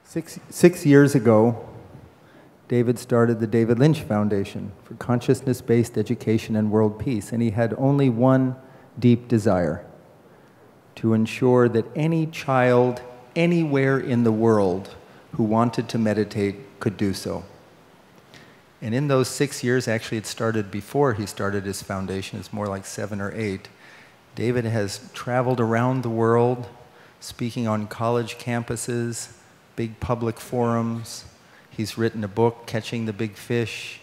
Six years ago, David started the David Lynch Foundation for consciousness-based education and world peace, and he had only one deep desire: to ensure that any child anywhere in the world who wanted to meditate could do so. And in those 6 years, actually it started before he started his foundation, it's more like 7 or 8, David has traveled around the world, speaking on college campuses, big public forums. He's written a book, Catching the Big Fish.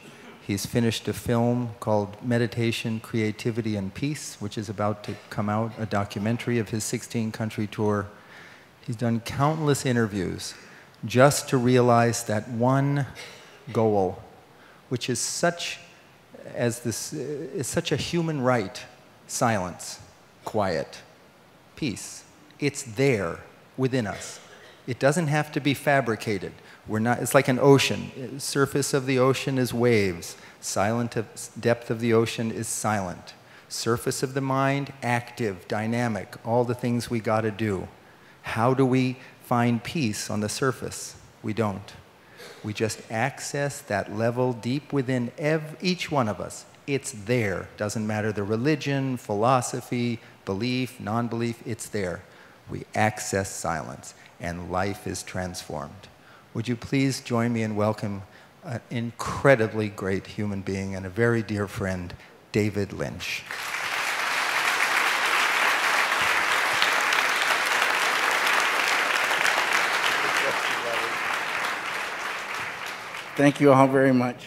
He's finished a film called Meditation, Creativity, and Peace, which is about to come out, a documentary of his 16-country tour. He's done countless interviews just to realize that one goal, which is such a human right: silence, quiet, peace. It's there within us. It doesn't have to be fabricated. It's like an ocean. The surface of the ocean is waves. Depth of the ocean is silent. Surface of the mind, active, dynamic, all the things we got to do. How do we find peace on the surface? We don't. We just access that level deep within each one of us. It's there. Doesn't matter the religion, philosophy, belief, non-belief, it's there. We access silence, and life is transformed. Would you please join me in welcome an incredibly great human being and a very dear friend, David Lynch. Thank you all very much.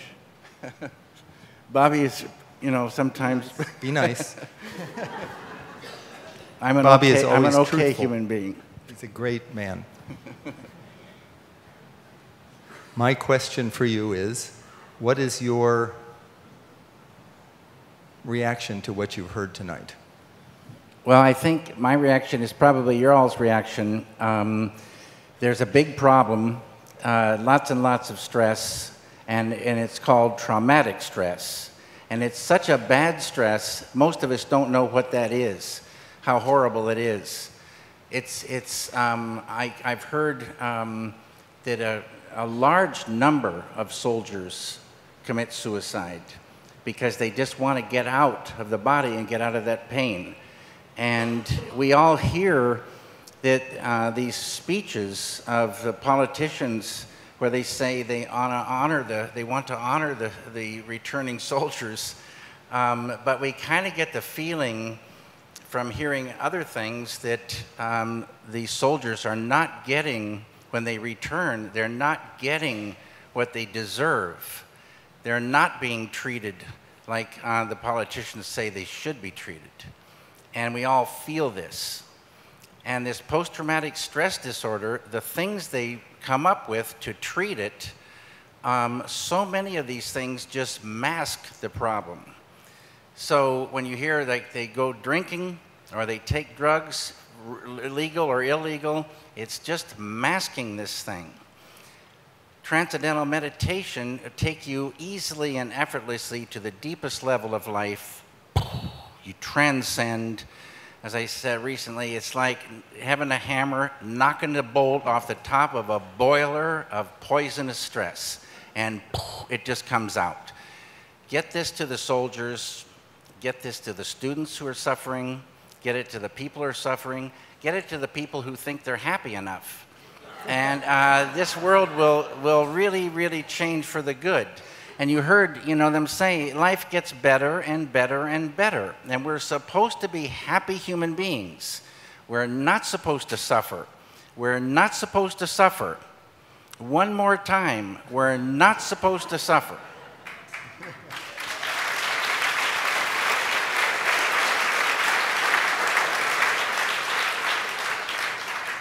Bobby is, sometimes... Be nice. I'm an Bobby okay, is always I'm an okay truthful. human being. He's a great man. My question for you is, what is your reaction to what you've heard tonight? Well, I think my reaction is probably your all's reaction. There's a big problem, lots and lots of stress, and it's called traumatic stress. And it's such a bad stress, most of us don't know what that is, how horrible it is. I've heard that a large number of soldiers commit suicide because they just want to get out of the body and get out of that pain. And we all hear that these speeches of the politicians where they say they want to honor the returning soldiers, but we kind of get the feeling from hearing other things that these soldiers are not getting, when they return, they're not getting what they deserve. They're not being treated like the politicians say they should be treated. And we all feel this. And this post-traumatic stress disorder, the things they come up with to treat it, so many of these things just mask the problem. So when you hear like they go drinking or they take drugs, legal or illegal, it's just masking this thing. Transcendental meditation take you easily and effortlessly to the deepest level of life. You transcend. As I said recently, it's like having a hammer, knocking the bolt off the top of a boiler of poisonous stress, and it just comes out. Get this to the soldiers, get this to the students who are suffering, get it to the people who are suffering, get it to the people who think they're happy enough. And this world will really, really change for the good. And you heard, them say, life gets better and better and better. And we're supposed to be happy human beings. We're not supposed to suffer. We're not supposed to suffer. One more time, we're not supposed to suffer.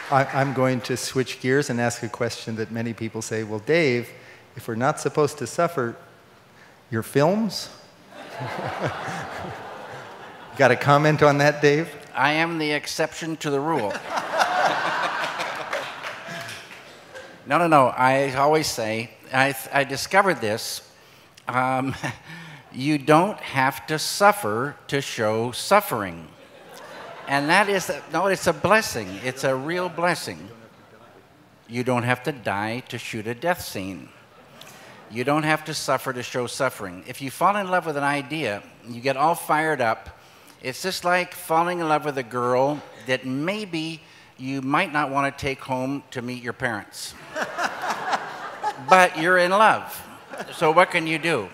I'm going to switch gears and ask a question that many people say, well, Dave, if we're not supposed to suffer, your films? Got a comment on that, Dave? I am the exception to the rule. No. I always say, I discovered this. You don't have to suffer to show suffering. And that is, no, it's a blessing. It's a real blessing. You don't have to die to shoot a death scene. You don't have to suffer to show suffering. If you fall in love with an idea, you get all fired up. It's just like falling in love with a girl that maybe you might not want to take home to meet your parents. But you're in love. So what can you do?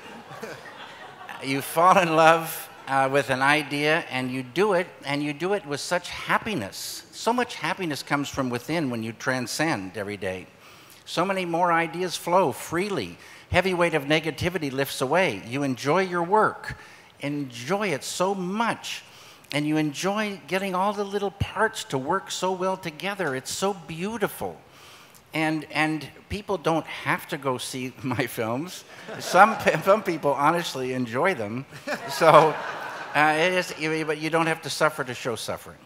You fall in love with an idea, and you do it with such happiness. So much happiness comes from within when you transcend every day. So many more ideas flow freely. Heavy weight of negativity lifts away. You enjoy your work. Enjoy it so much. And you enjoy getting all the little parts to work so well together. It's so beautiful. And people don't have to go see my films. Some people honestly enjoy them. So but you don't have to suffer to show suffering.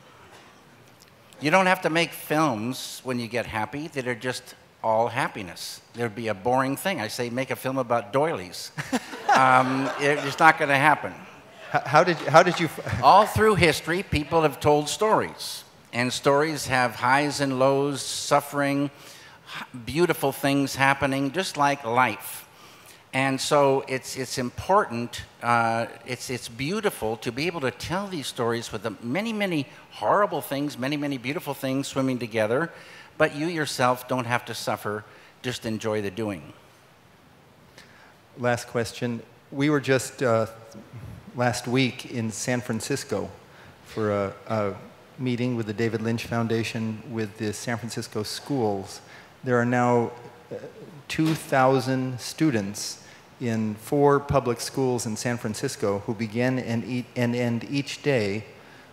You don't have to make films when you get happy that are just all happiness. There'd be a boring thing. I say make a film about doilies. It's not going to happen. How did you? All through history, people have told stories. And stories have highs and lows, suffering, beautiful things happening, just like life. And so it's important, it's beautiful to be able to tell these stories with the many, many horrible things, many, many beautiful things swimming together, but you yourself don't have to suffer, just enjoy the doing. Last question. We were just last week in San Francisco for a meeting with the David Lynch Foundation with the San Francisco schools. There are now 2,000 students in 4 public schools in San Francisco who begin and end each day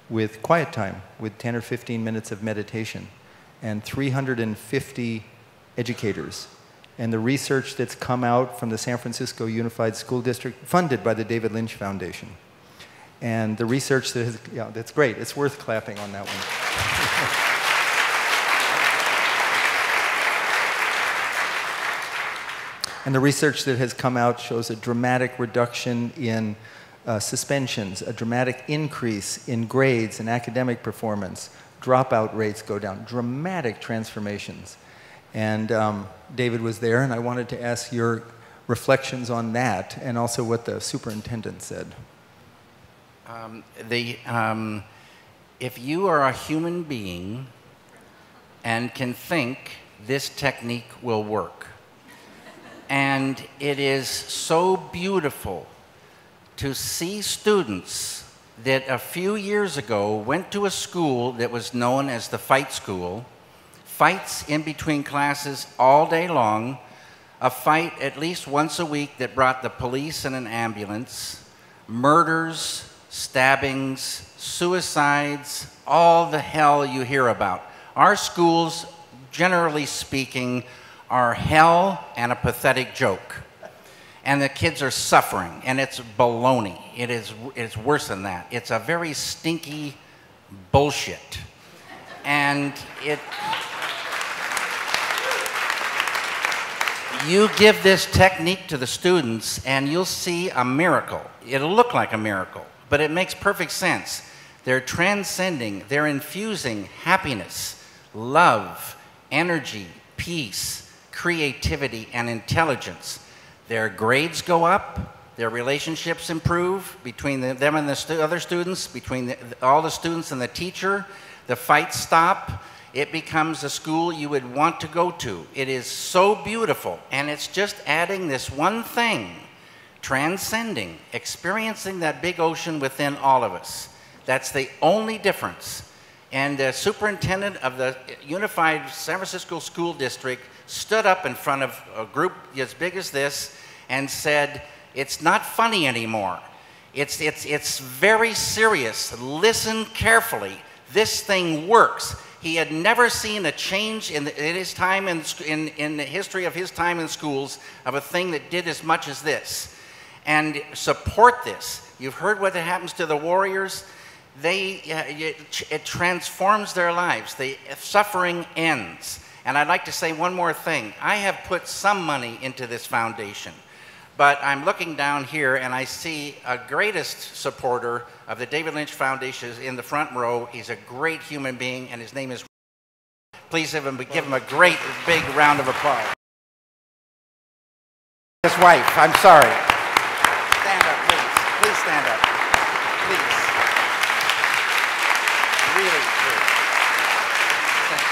with quiet time, with 10 or 15 minutes of meditation, and 350 educators. And the research that's come out from the San Francisco Unified School District, funded by the David Lynch Foundation. And the research that has, yeah, that's great. It's worth clapping on that one. And the research that has come out shows a dramatic reduction in suspensions, a dramatic increase in grades and academic performance. Dropout rates go down, dramatic transformations. And David was there, and I wanted to ask your reflections on that and also what the superintendent said. If you are a human being and can think, this technique will work. And it is so beautiful to see students that a few years ago went to a school that was known as the fight school, fights in between classes all day long, a fight at least once a week that brought the police and an ambulance, murders, stabbings, suicides, all the hell you hear about. Our schools, generally speaking, are hell and a pathetic joke. And the kids are suffering, and it's baloney. It's worse than that. It's a very stinky bullshit. And you give this technique to the students, and you'll see a miracle. It'll look like a miracle, but it makes perfect sense. They're transcending, they're infusing happiness, love, energy, peace, creativity, and intelligence. Their grades go up, their relationships improve between them and the other students, between all the students and the teacher. The fights stop. It becomes a school you would want to go to. It is so beautiful, and it's just adding this one thing, transcending, experiencing that big ocean within all of us. That's the only difference. And the superintendent of the Unified San Francisco School District stood up in front of a group as big as this and said, it's not funny anymore. It's very serious. Listen carefully. This thing works. He had never seen a change in his time in the history of his time in schools of a thing that did as much as this. And support this. You've heard what happens to the warriors. It transforms their lives. Suffering ends. And I'd like to say one more thing. I have put some money into this foundation, but I'm looking down here and I see a greatest supporter of the David Lynch Foundation in the front row. He's a great human being, and his name is Roth. Please give him a great big round of applause. His wife, I'm sorry. Stand up, please. Please stand up. Please. Really, please. Thanks.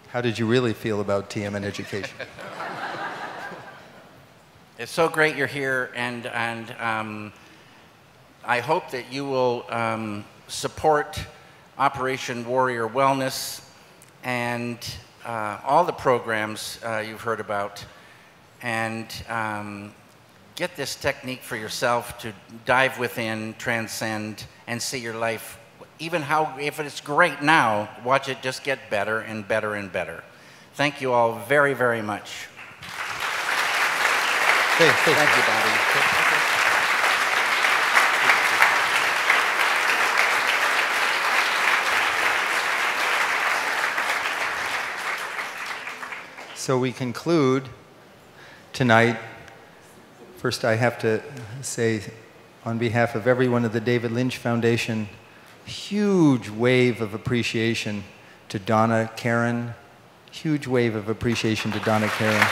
How did you really feel about TM and education? It's so great you're here, and I hope that you will support Operation Warrior Wellness and all the programs you've heard about, and get this technique for yourself to dive within, transcend, and see your life. Even if it's great now, watch it just get better and better and better. Thank you all very, very much. Thank you, Bobby. So we conclude tonight. First, I have to say, on behalf of everyone at the David Lynch Foundation, huge wave of appreciation to Donna Karen. Huge wave of appreciation to Donna Karen.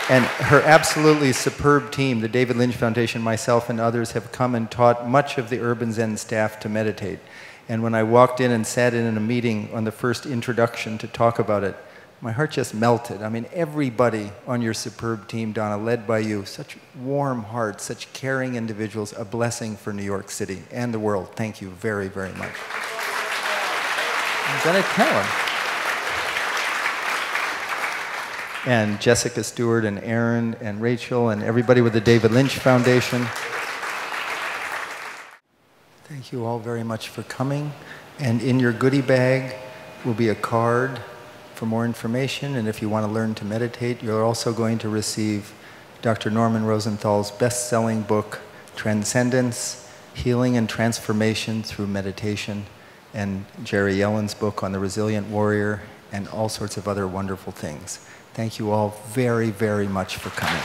And her absolutely superb team, the David Lynch Foundation, myself and others, have come and taught much of the Urban Zen staff to meditate. And when I walked in and sat in a meeting on the first introduction to talk about it, my heart just melted. I mean, everybody on your superb team, Donna, led by you, such warm hearts, such caring individuals, a blessing for New York City and the world. Thank you very, very much. I'm going to tell him. And Jessica Stewart and Aaron and Rachel and everybody with the David Lynch Foundation. Thank you all very much for coming. And in your goodie bag will be a card for more information. And if you want to learn to meditate, you're also going to receive Dr. Norman Rosenthal's best-selling book, Transcendence, Healing and Transformation Through Meditation, and Jerry Yellen's book on the Resilient Warrior, and all sorts of other wonderful things. Thank you all very, very much for coming.